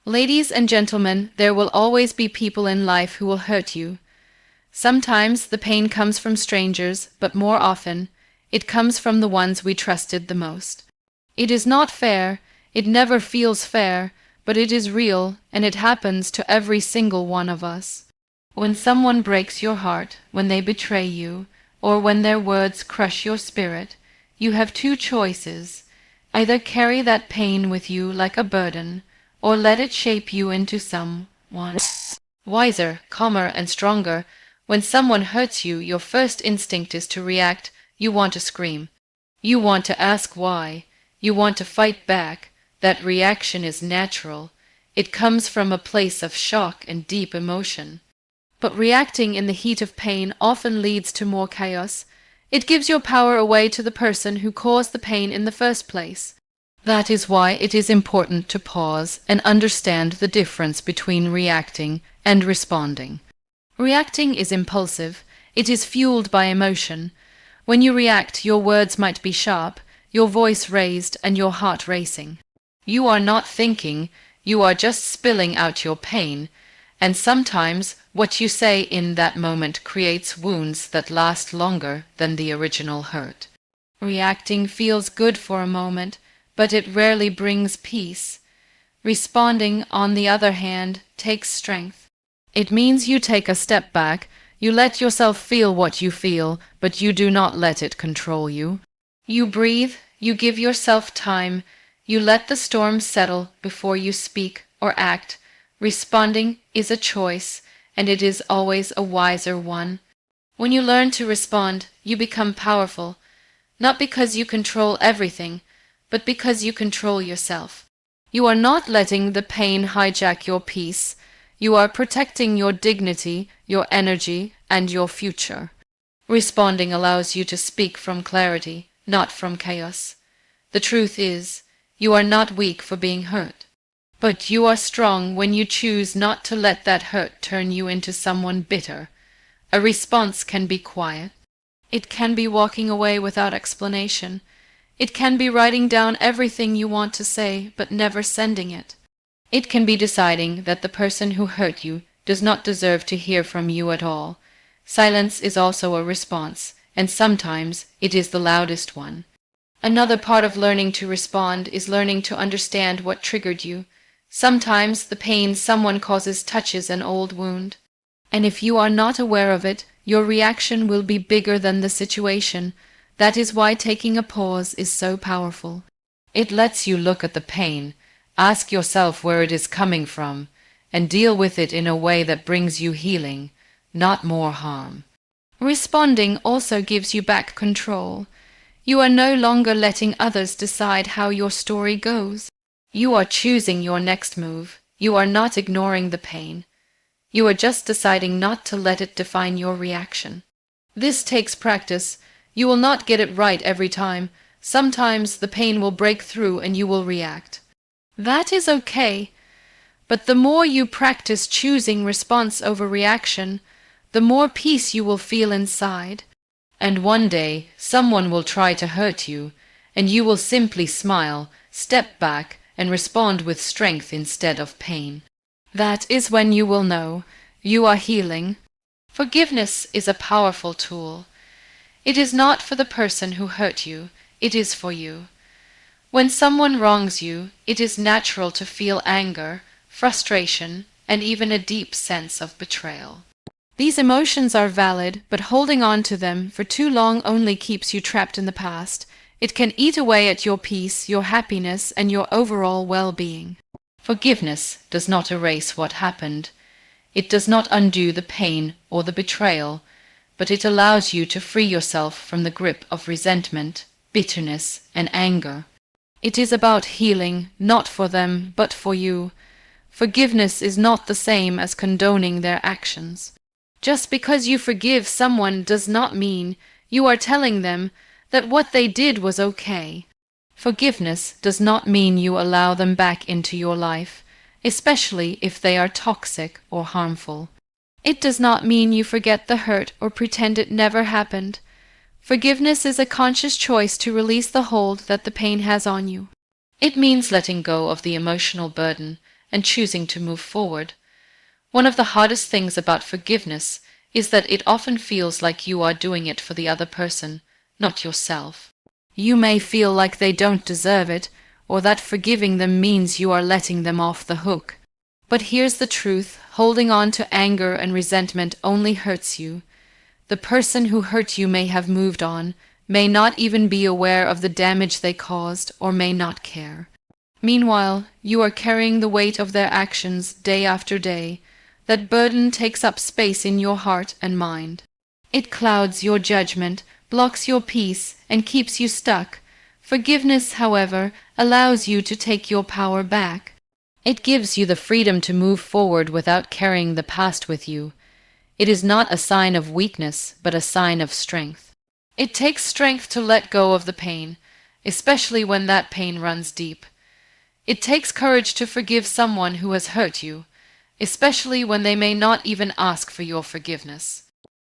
Ladies and gentlemen, there will always be people in life who will hurt you. Sometimes the pain comes from strangers, but more often, it comes from the ones we trusted the most. It is not fair, it never feels fair, but it is real, and it happens to every single one of us. When someone breaks your heart, when they betray you, or when their words crush your spirit, you have two choices. Either carry that pain with you like a burden, or let it shape you into someone wiser, calmer, and stronger. When someone hurts you, your first instinct is to react. You want to scream. You want to ask why. You want to fight back. That reaction is natural. It comes from a place of shock and deep emotion. But reacting in the heat of pain often leads to more chaos. It gives your power away to the person who caused the pain in the first place. That is why it is important to pause and understand the difference between reacting and responding. Reacting is impulsive. It is fueled by emotion. When you react, your words might be sharp, your voice raised, and your heart racing. You are not thinking, you are just spilling out your pain, and sometimes what you say in that moment creates wounds that last longer than the original hurt. Reacting feels good for a moment, but it rarely brings peace. Responding, on the other hand, takes strength. It means you take a step back, you let yourself feel what you feel, but you do not let it control you. You breathe, you give yourself time, you let the storm settle before you speak or act. Responding is a choice, and it is always a wiser one. When you learn to respond, you become powerful, not because you control everything, but because you control yourself. You are not letting the pain hijack your peace. You are protecting your dignity, your energy, and your future. Responding allows you to speak from clarity, not from chaos. The truth is, you are not weak for being hurt. But you are strong when you choose not to let that hurt turn you into someone bitter. A response can be quiet. It can be walking away without explanation. It can be writing down everything you want to say, but never sending it. It can be deciding that the person who hurt you does not deserve to hear from you at all. Silence is also a response, and sometimes it is the loudest one. Another part of learning to respond is learning to understand what triggered you. Sometimes the pain someone causes touches an old wound, and if you are not aware of it, your reaction will be bigger than the situation. That is why taking a pause is so powerful. It lets you look at the pain, ask yourself where it is coming from, and deal with it in a way that brings you healing, not more harm. Responding also gives you back control. You are no longer letting others decide how your story goes. You are choosing your next move. You are not ignoring the pain. You are just deciding not to let it define your reaction. This takes practice. You will not get it right every time. Sometimes the pain will break through and you will react. That is okay. But the more you practice choosing response over reaction, the more peace you will feel inside. And one day, someone will try to hurt you, and you will simply smile, step back, and respond with strength instead of pain. That is when you will know you are healing. Forgiveness is a powerful tool. It is not for the person who hurt you, it is for you. When someone wrongs you, it is natural to feel anger, frustration, and even a deep sense of betrayal. These emotions are valid, but holding on to them for too long only keeps you trapped in the past. It can eat away at your peace, your happiness, and your overall well-being. Forgiveness does not erase what happened. It does not undo the pain or the betrayal, but it allows you to free yourself from the grip of resentment, bitterness, and anger. It is about healing, not for them, but for you. Forgiveness is not the same as condoning their actions. Just because you forgive someone does not mean you are telling them that what they did was okay. Forgiveness does not mean you allow them back into your life, especially if they are toxic or harmful. It does not mean you forget the hurt or pretend it never happened. Forgiveness is a conscious choice to release the hold that the pain has on you. It means letting go of the emotional burden and choosing to move forward. One of the hardest things about forgiveness is that it often feels like you are doing it for the other person, not yourself. You may feel like they don't deserve it, or that forgiving them means you are letting them off the hook. But here's the truth: holding on to anger and resentment only hurts you. The person who hurt you may have moved on, may not even be aware of the damage they caused, or may not care. Meanwhile, you are carrying the weight of their actions day after day. That burden takes up space in your heart and mind. It clouds your judgment, blocks your peace, and keeps you stuck. Forgiveness, however, allows you to take your power back. It gives you the freedom to move forward without carrying the past with you. It is not a sign of weakness, but a sign of strength. It takes strength to let go of the pain, especially when that pain runs deep. It takes courage to forgive someone who has hurt you, especially when they may not even ask for your forgiveness.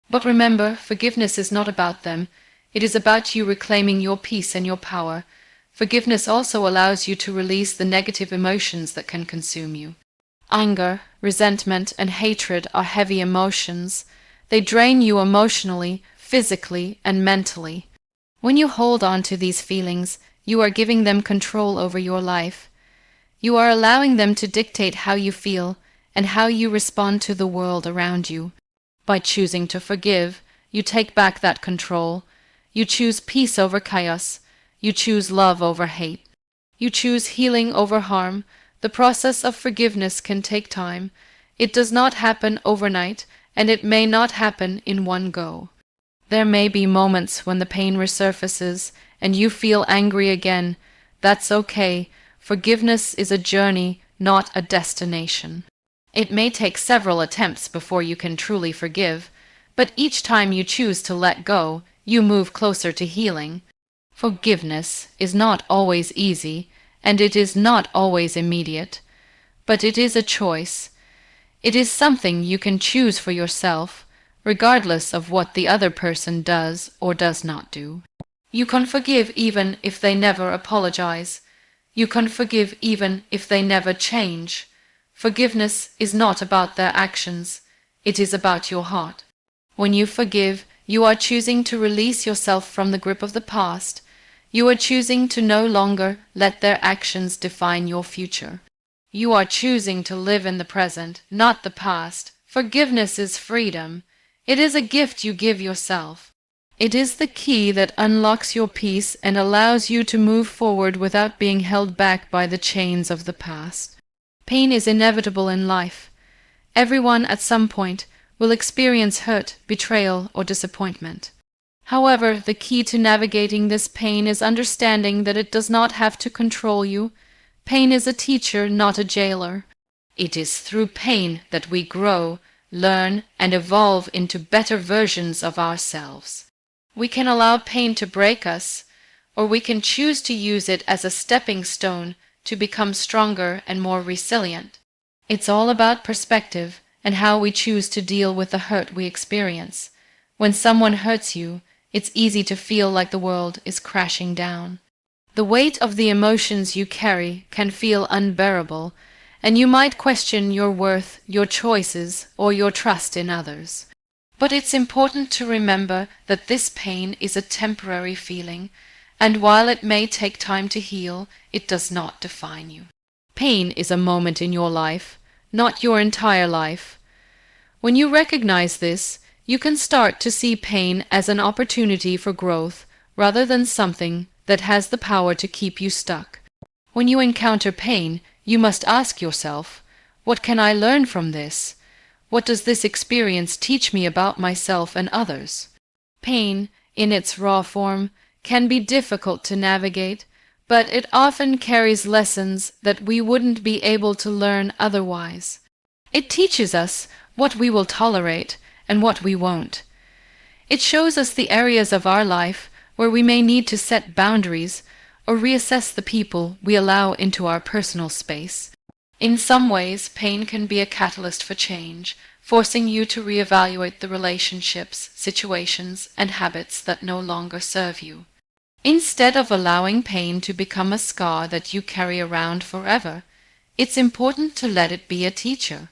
But remember, forgiveness is not about them. It is about you reclaiming your peace and your power. Forgiveness also allows you to release the negative emotions that can consume you. Anger, resentment, and hatred are heavy emotions. They drain you emotionally, physically, and mentally. When you hold on to these feelings, you are giving them control over your life. You are allowing them to dictate how you feel and how you respond to the world around you. By choosing to forgive, you take back that control. You choose peace over chaos. You choose love over hate. You choose healing over harm. The process of forgiveness can take time. It does not happen overnight, and it may not happen in one go. There may be moments when the pain resurfaces and you feel angry again. That's okay. Forgiveness is a journey, not a destination. It may take several attempts before you can truly forgive, but each time you choose to let go, you move closer to healing. Forgiveness is not always easy, and it is not always immediate, but it is a choice. It is something you can choose for yourself, regardless of what the other person does or does not do. You can forgive even if they never apologize. You can forgive even if they never change. Forgiveness is not about their actions. It is about your heart. When you forgive, you are choosing to release yourself from the grip of the past. You are choosing to no longer let their actions define your future. You are choosing to live in the present, not the past. Forgiveness is freedom. It is a gift you give yourself. It is the key that unlocks your peace and allows you to move forward without being held back by the chains of the past. Pain is inevitable in life. Everyone at some point will experience hurt, betrayal, or disappointment. However, the key to navigating this pain is understanding that it does not have to control you. Pain is a teacher, not a jailer. It is through pain that we grow, learn, and evolve into better versions of ourselves. We can allow pain to break us, or we can choose to use it as a stepping stone to become stronger and more resilient. It's all about perspective and how we choose to deal with the hurt we experience. When someone hurts you, it's easy to feel like the world is crashing down. The weight of the emotions you carry can feel unbearable, and you might question your worth, your choices, or your trust in others. But it's important to remember that this pain is a temporary feeling, and while it may take time to heal, it does not define you. Pain is a moment in your life, not your entire life. When you recognize this, you can start to see pain as an opportunity for growth rather than something that has the power to keep you stuck. When you encounter pain, you must ask yourself, what can I learn from this? What does this experience teach me about myself and others? Pain, in its raw form, can be difficult to navigate, but it often carries lessons that we wouldn't be able to learn otherwise. It teaches us what we will tolerate and what we won't. It shows us the areas of our life where we may need to set boundaries or reassess the people we allow into our personal space. In some ways, pain can be a catalyst for change, forcing you to reevaluate the relationships, situations, and habits that no longer serve you. Instead of allowing pain to become a scar that you carry around forever, It's important to let it be a teacher.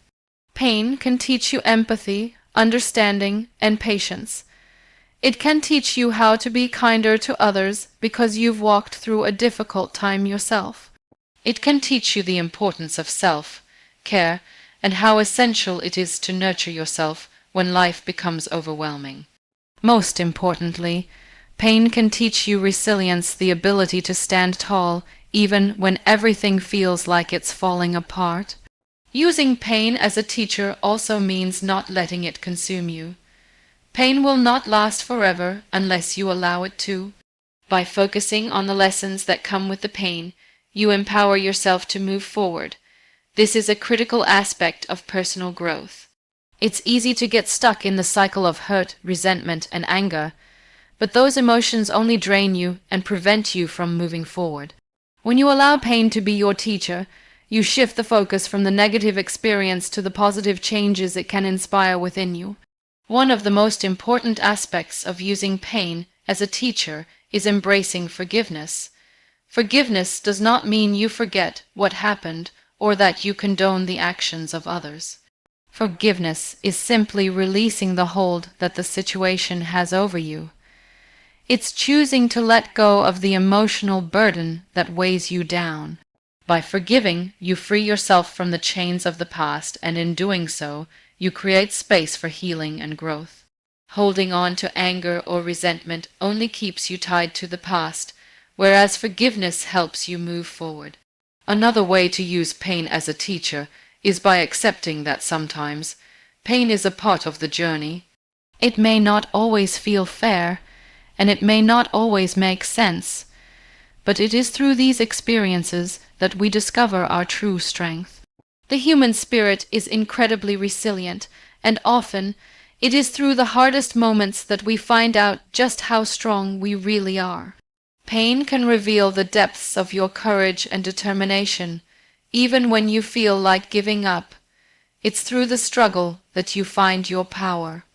Pain can teach you empathy, understanding, and patience. It can teach you how to be kinder to others because you've walked through a difficult time yourself. It can teach you the importance of self-care and how essential it is to nurture yourself when life becomes overwhelming. Most importantly, pain can teach you resilience, the ability to stand tall even when everything feels like it's falling apart. Using pain as a teacher also means not letting it consume you. Pain will not last forever unless you allow it to. By focusing on the lessons that come with the pain, you empower yourself to move forward. This is a critical aspect of personal growth. It's easy to get stuck in the cycle of hurt, resentment, and anger, but those emotions only drain you and prevent you from moving forward. When you allow pain to be your teacher, you shift the focus from the negative experience to the positive changes it can inspire within you. One of the most important aspects of using pain as a teacher is embracing forgiveness. Forgiveness does not mean you forget what happened or that you condone the actions of others. Forgiveness is simply releasing the hold that the situation has over you. It's choosing to let go of the emotional burden that weighs you down. By forgiving, you free yourself from the chains of the past, and in doing so, you create space for healing and growth. Holding on to anger or resentment only keeps you tied to the past, whereas forgiveness helps you move forward. Another way to use pain as a teacher is by accepting that sometimes pain is a part of the journey. It may not always feel fair, and it may not always make sense, but it is through these experiences that we discover our true strength. The human spirit is incredibly resilient, and often it is through the hardest moments that we find out just how strong we really are. Pain can reveal the depths of your courage and determination, even when you feel like giving up. It's through the struggle that you find your power.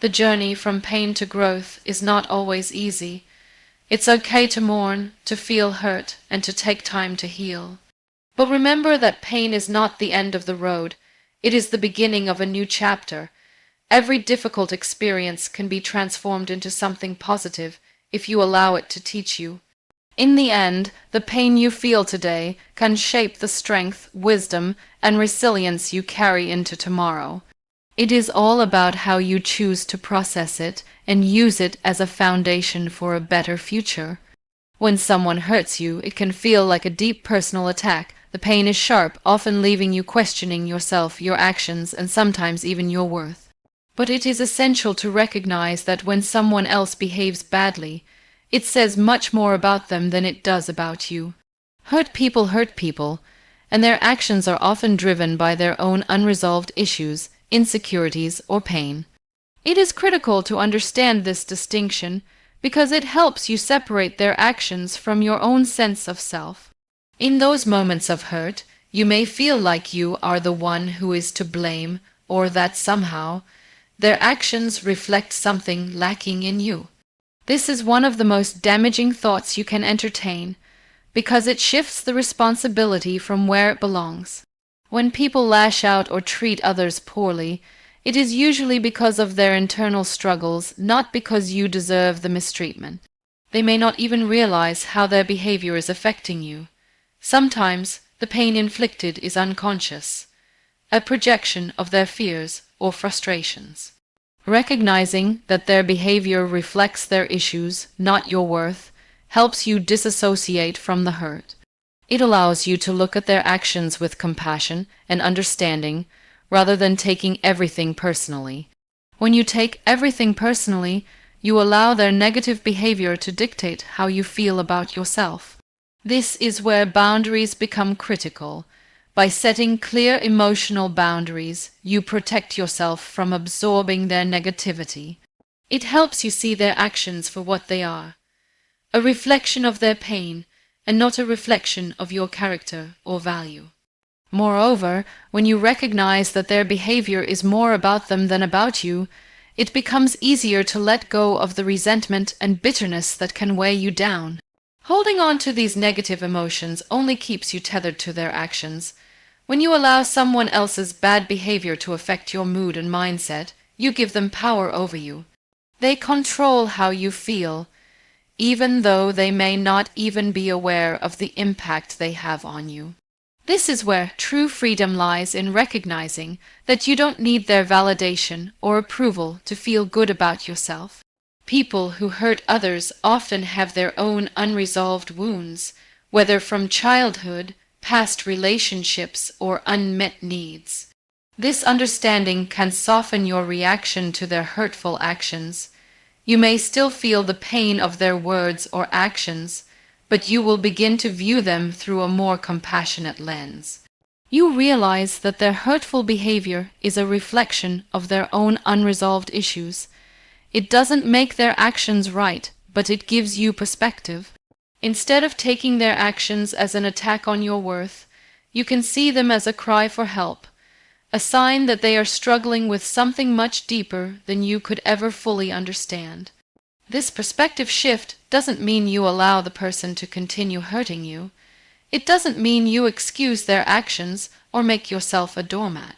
The journey from pain to growth is not always easy. It's okay to mourn, to feel hurt, and to take time to heal. But remember that pain is not the end of the road. It is the beginning of a new chapter. Every difficult experience can be transformed into something positive if you allow it to teach you. In the end, the pain you feel today can shape the strength, wisdom, and resilience you carry into tomorrow. It is all about how you choose to process it and use it as a foundation for a better future. When someone hurts you, it can feel like a deep personal attack. The pain is sharp, often leaving you questioning yourself, your actions, and sometimes even your worth. But it is essential to recognize that when someone else behaves badly, it says much more about them than it does about you. Hurt people, and their actions are often driven by their own unresolved issues, insecurities, or pain. It is critical to understand this distinction because it helps you separate their actions from your own sense of self. In those moments of hurt, you may feel like you are the one who is to blame, or that somehow their actions reflect something lacking in you. This is one of the most damaging thoughts you can entertain, because it shifts the responsibility from where it belongs. When people lash out or treat others poorly, it is usually because of their internal struggles, not because you deserve the mistreatment. They may not even realize how their behavior is affecting you. Sometimes the pain inflicted is unconscious, a projection of their fears or frustrations. Recognizing that their behavior reflects their issues, not your worth, helps you disassociate from the hurt. It allows you to look at their actions with compassion and understanding, rather than taking everything personally. When you take everything personally, you allow their negative behavior to dictate how you feel about yourself. This is where boundaries become critical. By setting clear emotional boundaries, you protect yourself from absorbing their negativity. It helps you see their actions for what they are, a reflection of their pain, and not a reflection of your character or value. Moreover, when you recognize that their behavior is more about them than about you, it becomes easier to let go of the resentment and bitterness that can weigh you down. Holding on to these negative emotions only keeps you tethered to their actions. When you allow someone else's bad behavior to affect your mood and mindset, you give them power over you. They control how you feel, even though they may not even be aware of the impact they have on you. This is where true freedom lies, in recognizing that you don't need their validation or approval to feel good about yourself. People who hurt others often have their own unresolved wounds, whether from childhood, past relationships, or unmet needs. This understanding can soften your reaction to their hurtful actions. You may still feel the pain of their words or actions, but you will begin to view them through a more compassionate lens. You realize that their hurtful behavior is a reflection of their own unresolved issues. It doesn't make their actions right, but it gives you perspective. Instead of taking their actions as an attack on your worth, you can see them as a cry for help, a sign that they are struggling with something much deeper than you could ever fully understand. This perspective shift doesn't mean you allow the person to continue hurting you. It doesn't mean you excuse their actions or make yourself a doormat.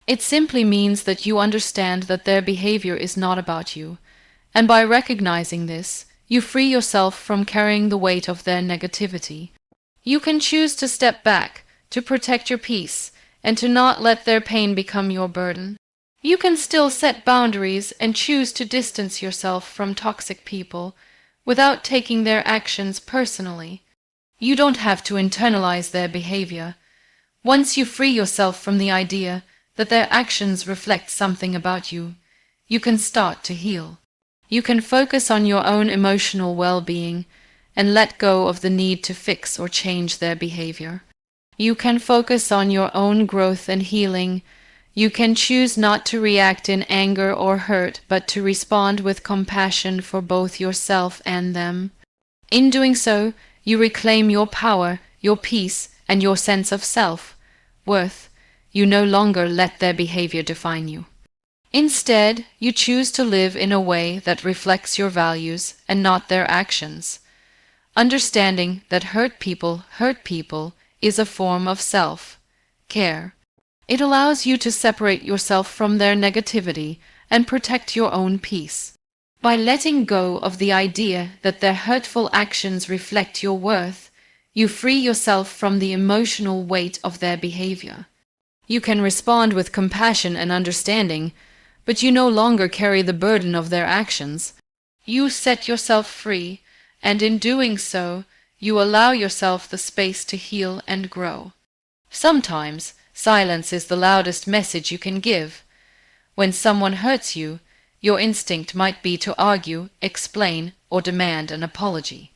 It simply means that you understand that their behavior is not about you, and by recognizing this, you free yourself from carrying the weight of their negativity. You can choose to step back, to protect your peace, and to not let their pain become your burden. You can still set boundaries and choose to distance yourself from toxic people without taking their actions personally. You don't have to internalize their behavior. Once you free yourself from the idea that their actions reflect something about you, you can start to heal. You can focus on your own emotional well-being and let go of the need to fix or change their behavior. You can focus on your own growth and healing. You can choose not to react in anger or hurt, but to respond with compassion for both yourself and them. In doing so, you reclaim your power, your peace, and your sense of self-worth. You no longer let their behavior define you. Instead, you choose to live in a way that reflects your values and not their actions. Understanding that hurt people is a form of self-care. It allows you to separate yourself from their negativity and protect your own peace. By letting go of the idea that their hurtful actions reflect your worth, you free yourself from the emotional weight of their behavior. You can respond with compassion and understanding, but you no longer carry the burden of their actions. You set yourself free, and in doing so, you allow yourself the space to heal and grow. Sometimes, silence is the loudest message you can give. When someone hurts you, your instinct might be to argue, explain, or demand an apology.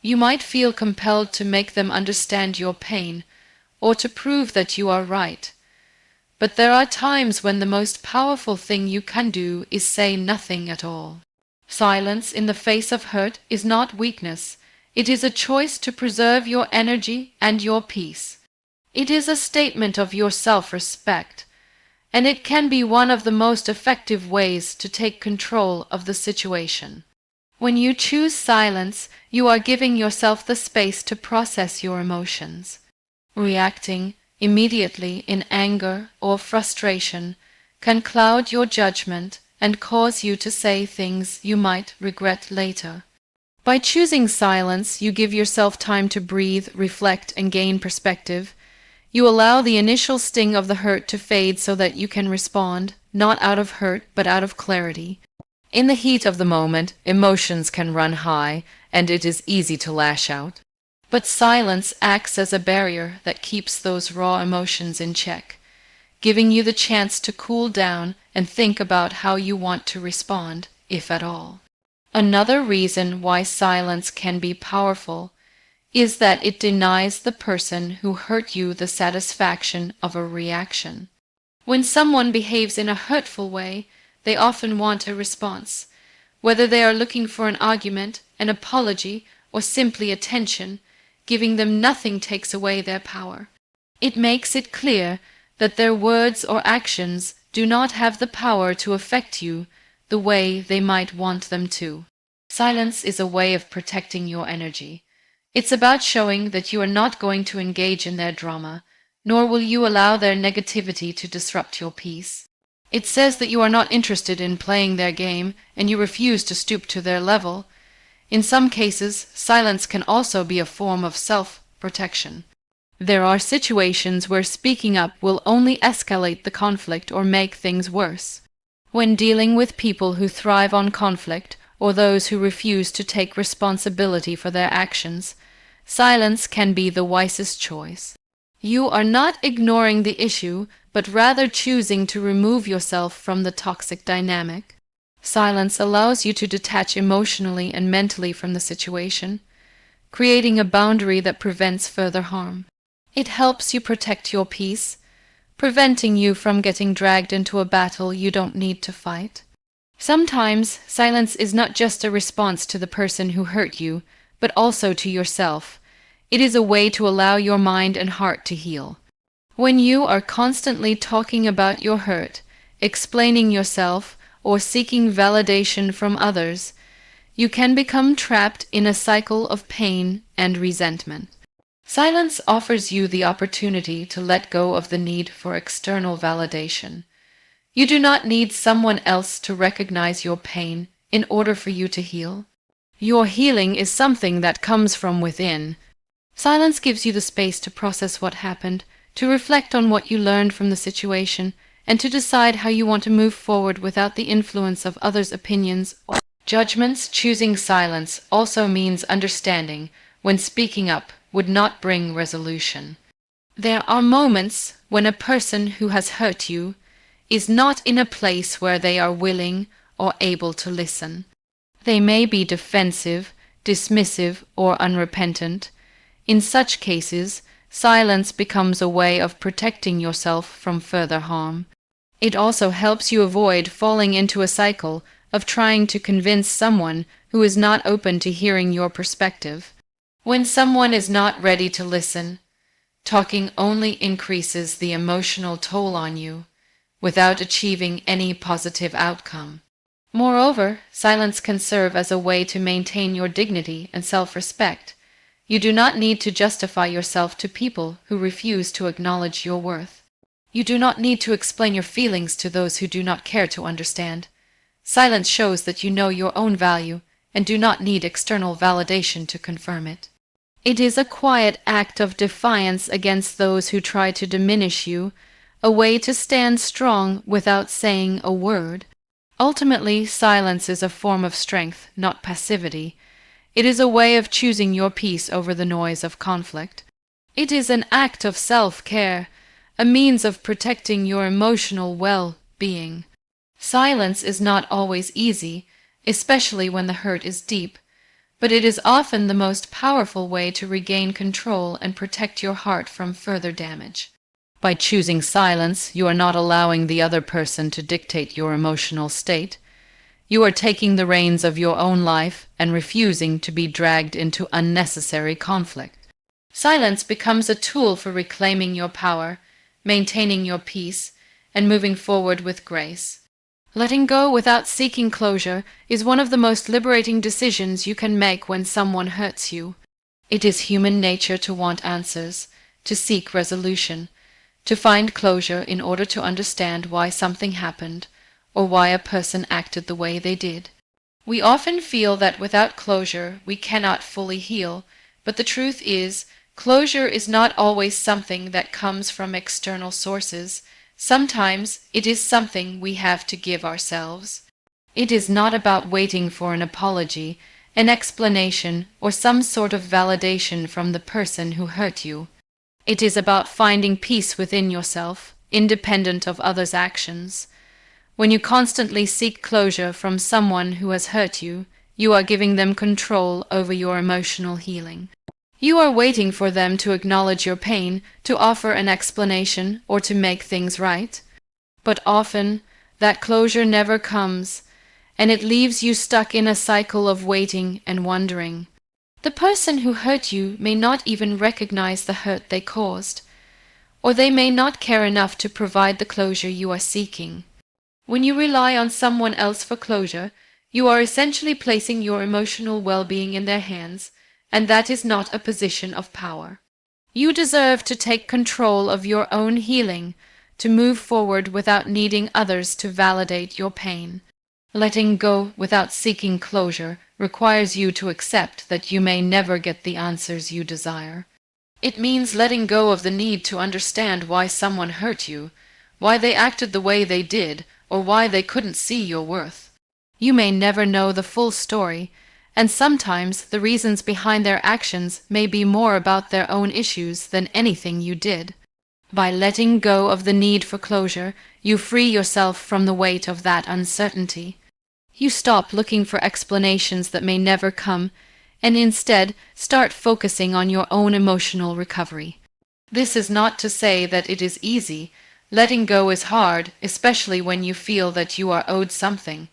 You might feel compelled to make them understand your pain, or to prove that you are right. But there are times when the most powerful thing you can do is say nothing at all. Silence in the face of hurt is not weakness. It is a choice to preserve your energy and your peace. It is a statement of your self-respect, and it can be one of the most effective ways to take control of the situation. When you choose silence, you are giving yourself the space to process your emotions. Reacting immediately in anger or frustration can cloud your judgment and cause you to say things you might regret later. By choosing silence, you give yourself time to breathe, reflect, and gain perspective. You allow the initial sting of the hurt to fade so that you can respond, not out of hurt, but out of clarity. In the heat of the moment, emotions can run high, and it is easy to lash out. But silence acts as a barrier that keeps those raw emotions in check, giving you the chance to cool down and think about how you want to respond, if at all. Another reason why silence can be powerful is that it denies the person who hurt you the satisfaction of a reaction. When someone behaves in a hurtful way, they often want a response. Whether they are looking for an argument, an apology, or simply attention, giving them nothing takes away their power. It makes it clear that their words or actions do not have the power to affect you the way they might want them to. Silence is a way of protecting your energy. It's about showing that you are not going to engage in their drama, nor will you allow their negativity to disrupt your peace. It says that you are not interested in playing their game and you refuse to stoop to their level. In some cases, silence can also be a form of self-protection. There are situations where speaking up will only escalate the conflict or make things worse. When dealing with people who thrive on conflict or those who refuse to take responsibility for their actions, silence can be the wisest choice. You are not ignoring the issue, but rather choosing to remove yourself from the toxic dynamic. Silence allows you to detach emotionally and mentally from the situation, creating a boundary that prevents further harm. It helps you protect your peace, preventing you from getting dragged into a battle you don't need to fight. Sometimes silence is not just a response to the person who hurt you, but also to yourself. It is a way to allow your mind and heart to heal. When you are constantly talking about your hurt, explaining yourself, or seeking validation from others, you can become trapped in a cycle of pain and resentment. Silence offers you the opportunity to let go of the need for external validation. You do not need someone else to recognize your pain in order for you to heal. Your healing is something that comes from within. Silence gives you the space to process what happened, to reflect on what you learned from the situation, and to decide how you want to move forward without the influence of others' opinions or judgments. Choosing silence also means understanding when speaking up would not bring resolution. There are moments when a person who has hurt you is not in a place where they are willing or able to listen. They may be defensive, dismissive, or unrepentant. In such cases, silence becomes a way of protecting yourself from further harm. It also helps you avoid falling into a cycle of trying to convince someone who is not open to hearing your perspective. When someone is not ready to listen, talking only increases the emotional toll on you, without achieving any positive outcome. Moreover, silence can serve as a way to maintain your dignity and self-respect. You do not need to justify yourself to people who refuse to acknowledge your worth. You do not need to explain your feelings to those who do not care to understand. Silence shows that you know your own value and do not need external validation to confirm it. It is a quiet act of defiance against those who try to diminish you, a way to stand strong without saying a word. Ultimately, silence is a form of strength, not passivity. It is a way of choosing your peace over the noise of conflict. It is an act of self-care, a means of protecting your emotional well-being. Silence is not always easy, especially when the hurt is deep, but it is often the most powerful way to regain control and protect your heart from further damage. By choosing silence, you are not allowing the other person to dictate your emotional state. You are taking the reins of your own life and refusing to be dragged into unnecessary conflict. Silence becomes a tool for reclaiming your power, maintaining your peace, and moving forward with grace. Letting go without seeking closure is one of the most liberating decisions you can make when someone hurts you. It is human nature to want answers, to seek resolution, to find closure in order to understand why something happened, or why a person acted the way they did. We often feel that without closure we cannot fully heal, but the truth is, closure is not always something that comes from external sources. Sometimes it is something we have to give ourselves. It is not about waiting for an apology, an explanation, or some sort of validation from the person who hurt you. It is about finding peace within yourself, independent of others' actions. When you constantly seek closure from someone who has hurt you, you are giving them control over your emotional healing. You are waiting for them to acknowledge your pain, to offer an explanation, or to make things right. But often, that closure never comes, and it leaves you stuck in a cycle of waiting and wondering. The person who hurt you may not even recognize the hurt they caused, or they may not care enough to provide the closure you are seeking. When you rely on someone else for closure, you are essentially placing your emotional well-being in their hands, and that is not a position of power. You deserve to take control of your own healing, to move forward without needing others to validate your pain. Letting go without seeking closure requires you to accept that you may never get the answers you desire. It means letting go of the need to understand why someone hurt you, why they acted the way they did, or why they couldn't see your worth. You may never know the full story, and sometimes the reasons behind their actions may be more about their own issues than anything you did. By letting go of the need for closure, you free yourself from the weight of that uncertainty. You stop looking for explanations that may never come, and instead start focusing on your own emotional recovery. This is not to say that it is easy. Letting go is hard, especially when you feel that you are owed something,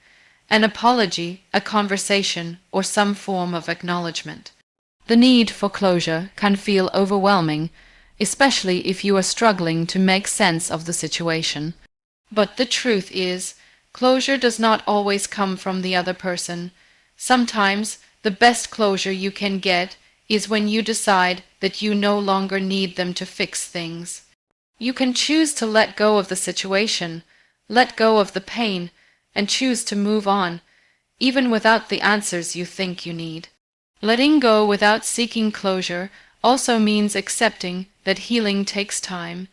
an apology, a conversation, or some form of acknowledgement. The need for closure can feel overwhelming, especially if you are struggling to make sense of the situation. But the truth is, closure does not always come from the other person. Sometimes the best closure you can get is when you decide that you no longer need them to fix things. You can choose to let go of the situation, let go of the pain, and choose to move on, even without the answers you think you need. Letting go without seeking closure also means accepting that healing takes time.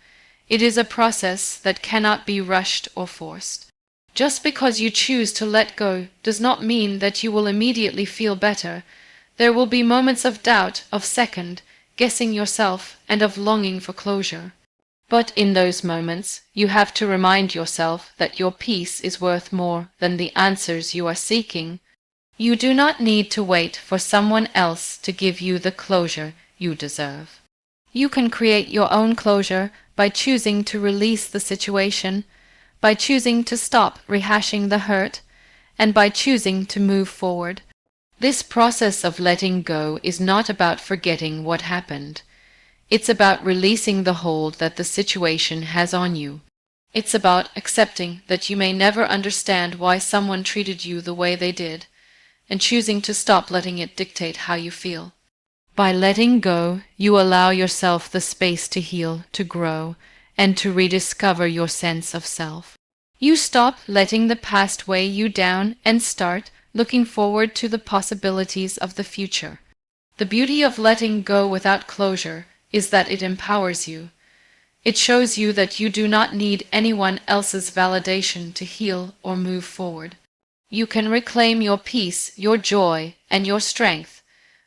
It is a process that cannot be rushed or forced. Just because you choose to let go does not mean that you will immediately feel better. There will be moments of doubt, of second guessing yourself, and of longing for closure. But in those moments, you have to remind yourself that your peace is worth more than the answers you are seeking. You do not need to wait for someone else to give you the closure you deserve. You can create your own closure by choosing to release the situation, by choosing to stop rehashing the hurt, and by choosing to move forward. This process of letting go is not about forgetting what happened. It's about releasing the hold that the situation has on you. It's about accepting that you may never understand why someone treated you the way they did, and choosing to stop letting it dictate how you feel. By letting go, you allow yourself the space to heal, to grow, and to rediscover your sense of self. You stop letting the past weigh you down and start looking forward to the possibilities of the future. The beauty of letting go without closure is that it empowers you. It shows you that you do not need anyone else's validation to heal or move forward. You can reclaim your peace, your joy, and your strength,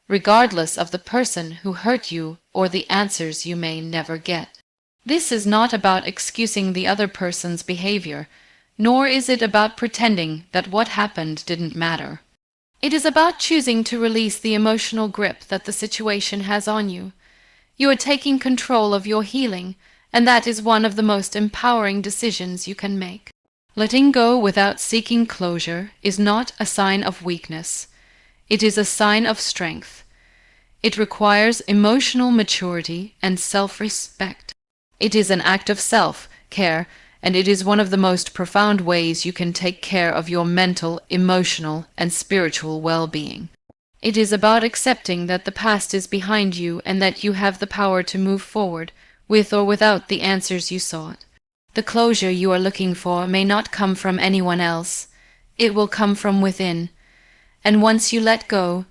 regardless of the person who hurt you or the answers you may never get. This is not about excusing the other person's behavior, nor is it about pretending that what happened didn't matter. It is about choosing to release the emotional grip that the situation has on you. You are taking control of your healing, and that is one of the most empowering decisions you can make. Letting go without seeking closure is not a sign of weakness. It is a sign of strength. It requires emotional maturity and self-respect. It is an act of self-care, and it is one of the most profound ways you can take care of your mental, emotional, and spiritual well-being. It is about accepting that the past is behind you and that you have the power to move forward, with or without the answers you sought. The closure you are looking for may not come from anyone else. It will come from within. And once you let go,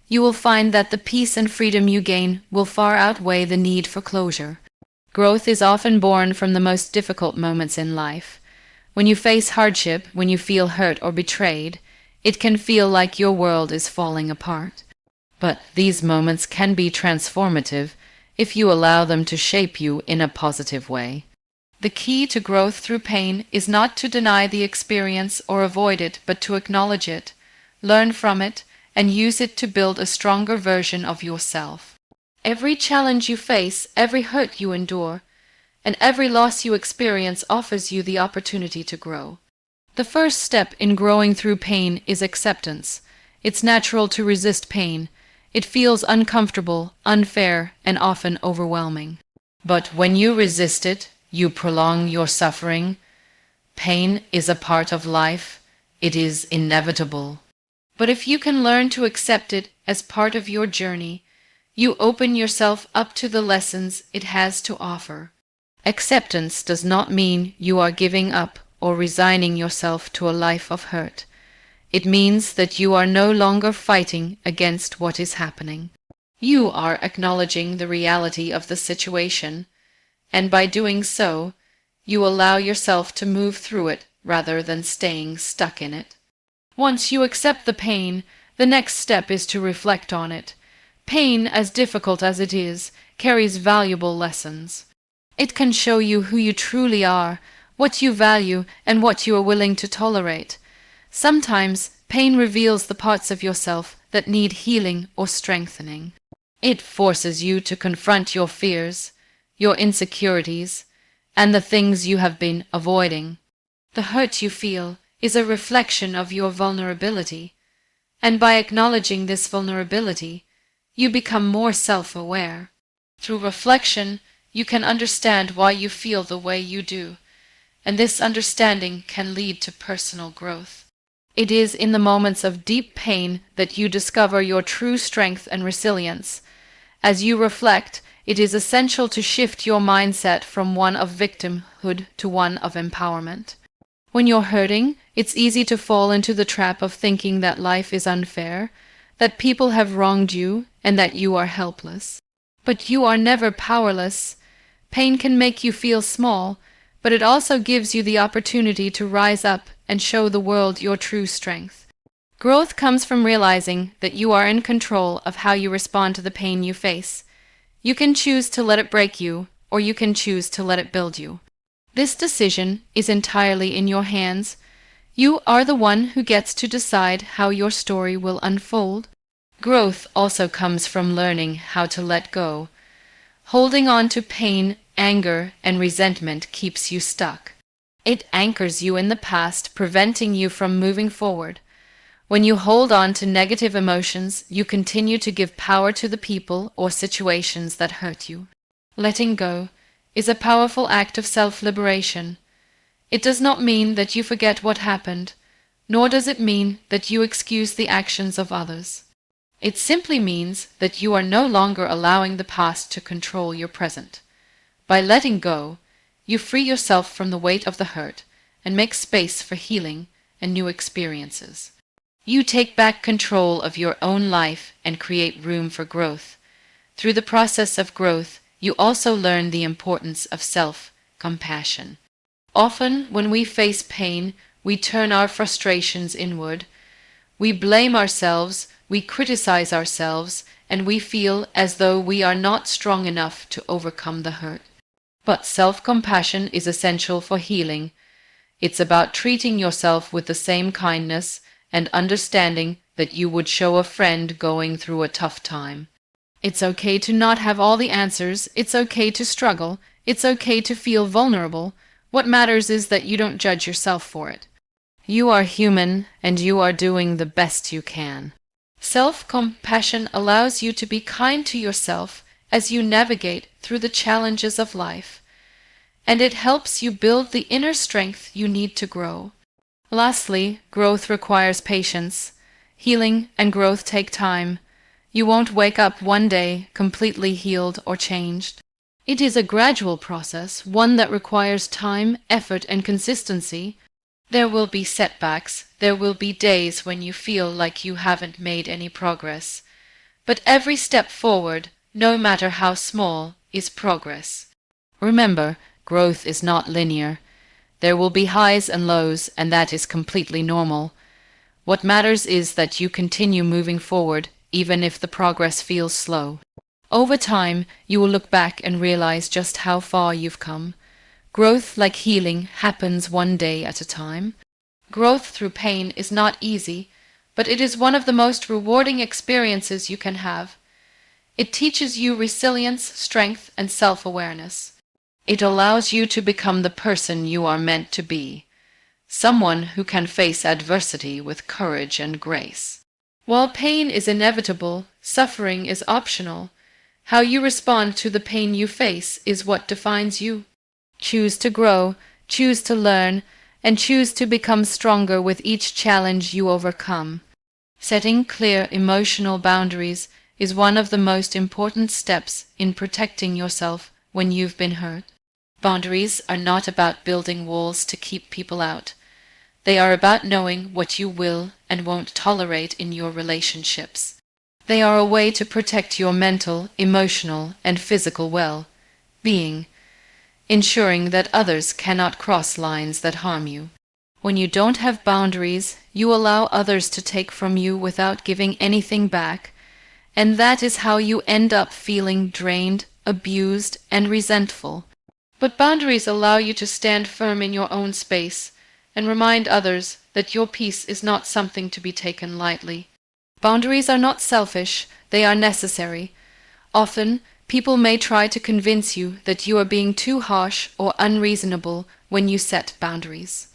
you will find that the peace and freedom you gain will far outweigh the need for closure. Growth is often born from the most difficult moments in life. When you face hardship, when you feel hurt or betrayed, it can feel like your world is falling apart. But these moments can be transformative if you allow them to shape you in a positive way. The key to growth through pain is not to deny the experience or avoid it, but to acknowledge it, learn from it, and use it to build a stronger version of yourself. Every challenge you face, every hurt you endure, and every loss you experience offers you the opportunity to grow. The first step in growing through pain is acceptance. It's natural to resist pain. It feels uncomfortable, unfair, and often overwhelming. But when you resist it, you prolong your suffering. Pain is a part of life. It is inevitable. But if you can learn to accept it as part of your journey, You open yourself up to the lessons it has to offer. Acceptance does not mean you are giving up or resigning yourself to a life of hurt. It means that you are no longer fighting against what is happening. You are acknowledging the reality of the situation, and by doing so, you allow yourself to move through it rather than staying stuck in it. Once you accept the pain, the next step is to reflect on it. Pain, as difficult as it is, carries valuable lessons. It can show you who you truly are, what you value, and what you are willing to tolerate. Sometimes pain reveals the parts of yourself that need healing or strengthening. It forces you to confront your fears, your insecurities, and the things you have been avoiding. The hurt you feel is a reflection of your vulnerability, and by acknowledging this vulnerability, you become more self-aware. Through reflection, you can understand why you feel the way you do, and this understanding can lead to personal growth. It is in the moments of deep pain that you discover your true strength and resilience. As you reflect, it is essential to shift your mindset from one of victimhood to one of empowerment. When you're hurting, it's easy to fall into the trap of thinking that life is unfair, that people have wronged you, and that you are helpless. But you are never powerless. Pain can make you feel small, but it also gives you the opportunity to rise up and show the world your true strength. Growth comes from realizing that you are in control of how you respond to the pain you face. You can choose to let it break you, or you can choose to let it build you. This decision is entirely in your hands. You are the one who gets to decide how your story will unfold. Growth also comes from learning how to let go. Holding on to pain, anger, and resentment keeps you stuck. It anchors you in the past, preventing you from moving forward. When you hold on to negative emotions, you continue to give power to the people or situations that hurt you. Letting go is a powerful act of self-liberation. It does not mean that you forget what happened, nor does it mean that you excuse the actions of others. It simply means that you are no longer allowing the past to control your present. By letting go, you free yourself from the weight of the hurt and make space for healing and new experiences. You take back control of your own life and create room for growth. Through the process of growth, you also learn the importance of self-compassion. Often, when we face pain, we turn our frustrations inward. We blame ourselves, we criticize ourselves, and we feel as though we are not strong enough to overcome the hurt. But self-compassion is essential for healing. It's about treating yourself with the same kindness and understanding that you would show a friend going through a tough time. It's okay to not have all the answers. It's okay to struggle. It's okay to feel vulnerable. What matters is that you don't judge yourself for it. You are human, and you are doing the best you can. Self-compassion allows you to be kind to yourself as you navigate through the challenges of life, and it helps you build the inner strength you need to grow. Lastly, growth requires patience. Healing and growth take time. You won't wake up one day completely healed or changed. It is a gradual process, one that requires time, effort, and consistency. There will be setbacks. There will be days when you feel like you haven't made any progress. But every step forward, no matter how small, is progress. Remember, growth is not linear. There will be highs and lows, and that is completely normal. What matters is that you continue moving forward, even if the progress feels slow. Over time, you will look back and realize just how far you've come. Growth, like healing, happens one day at a time. Growth through pain is not easy, but it is one of the most rewarding experiences you can have. It teaches you resilience, strength, and self-awareness. It allows you to become the person you are meant to be, someone who can face adversity with courage and grace. While pain is inevitable, suffering is optional. How you respond to the pain you face is what defines you. Choose to grow, choose to learn, and choose to become stronger with each challenge you overcome. Setting clear emotional boundaries is one of the most important steps in protecting yourself when you've been hurt. Boundaries are not about building walls to keep people out. They are about knowing what you will and won't tolerate in your relationships. They are a way to protect your mental, emotional, and physical well-being, ensuring that others cannot cross lines that harm you. When you don't have boundaries, you allow others to take from you without giving anything back, and that is how you end up feeling drained, abused, and resentful. But boundaries allow you to stand firm in your own space and remind others that your peace is not something to be taken lightly. Boundaries are not selfish, they are necessary. Often, people may try to convince you that you are being too harsh or unreasonable when you set boundaries.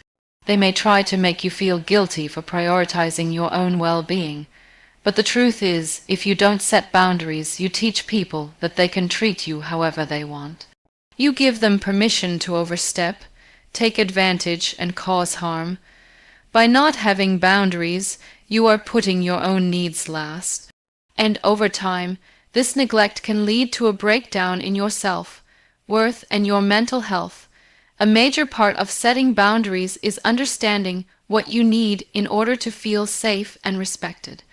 They may try to make you feel guilty for prioritizing your own well-being. But the truth is, if you don't set boundaries, you teach people that they can treat you however they want. You give them permission to overstep, take advantage, and cause harm. By not having boundaries, you are putting your own needs last. And over time, this neglect can lead to a breakdown in your self-worth and your mental health. A major part of setting boundaries is understanding what you need in order to feel safe and respected.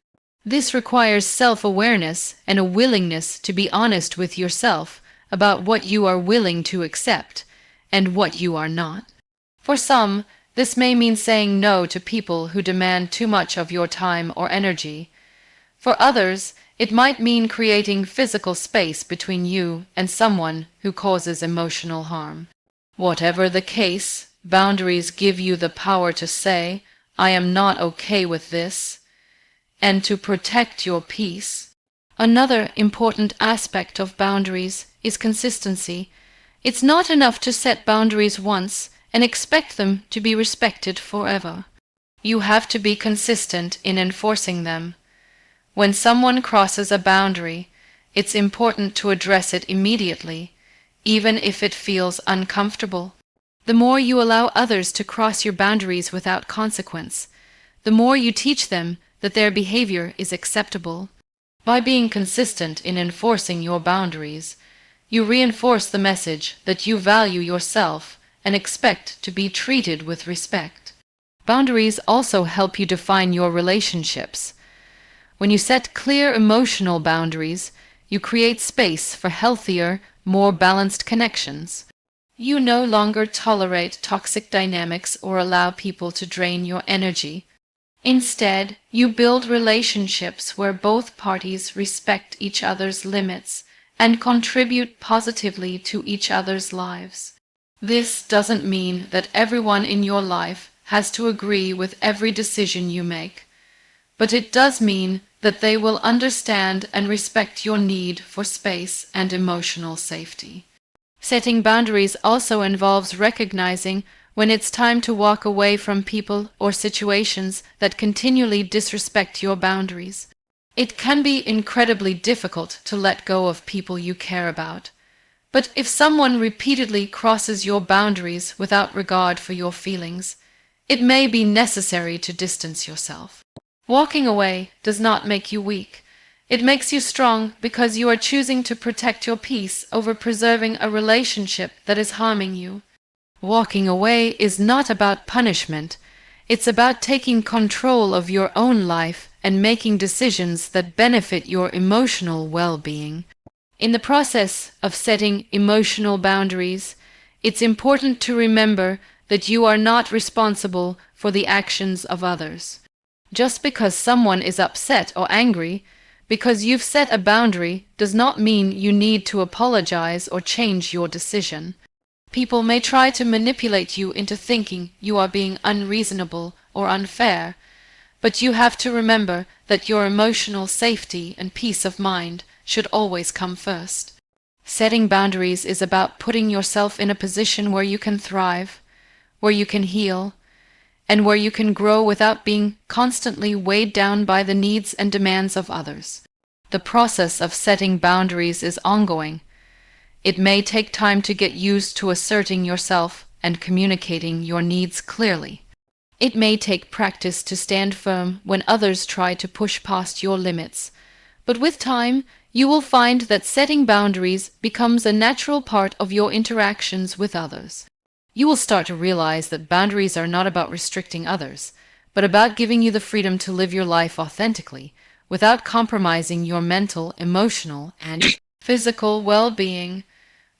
This requires self-awareness and a willingness to be honest with yourself about what you are willing to accept and what you are not. For some, this may mean saying no to people who demand too much of your time or energy. For others, it might mean creating physical space between you and someone who causes emotional harm. Whatever the case, boundaries give you the power to say, "I am not okay with this," and to protect your peace. Another important aspect of boundaries is consistency. It's not enough to set boundaries once and expect them to be respected forever. You have to be consistent in enforcing them. When someone crosses a boundary, it's important to address it immediately, even if it feels uncomfortable. The more you allow others to cross your boundaries without consequence, the more you teach them that their behavior is acceptable. By being consistent in enforcing your boundaries, you reinforce the message that you value yourself and expect to be treated with respect. Boundaries also help you define your relationships. When you set clear emotional boundaries, you create space for healthier, more balanced connections. You no longer tolerate toxic dynamics or allow people to drain your energy. Instead, you build relationships where both parties respect each other's limits and contribute positively to each other's lives. This doesn't mean that everyone in your life has to agree with every decision you make, but it does mean that they will understand and respect your need for space and emotional safety. Setting boundaries also involves recognizing when it's time to walk away from people or situations that continually disrespect your boundaries. It can be incredibly difficult to let go of people you care about. But if someone repeatedly crosses your boundaries without regard for your feelings, it may be necessary to distance yourself. Walking away does not make you weak. It makes you strong because you are choosing to protect your peace over preserving a relationship that is harming you. Walking away is not about punishment. It's about taking control of your own life and making decisions that benefit your emotional well-being. In the process of setting emotional boundaries, it's important to remember that you are not responsible for the actions of others. Just because someone is upset or angry, because you've set a boundary, does not mean you need to apologize or change your decision. People may try to manipulate you into thinking you are being unreasonable or unfair, but you have to remember that your emotional safety and peace of mind should always come first. Setting boundaries is about putting yourself in a position where you can thrive, where you can heal, and where you can grow without being constantly weighed down by the needs and demands of others. The process of setting boundaries is ongoing. It may take time to get used to asserting yourself and communicating your needs clearly. It may take practice to stand firm when others try to push past your limits, But with time, you will find that setting boundaries becomes a natural part of your interactions with others. You will start to realize that boundaries are not about restricting others, but about giving you the freedom to live your life authentically, without compromising your mental, emotional, and physical well-being.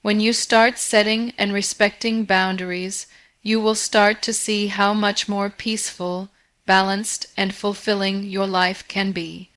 When you start setting and respecting boundaries, you will start to see how much more peaceful, balanced, and fulfilling your life can be.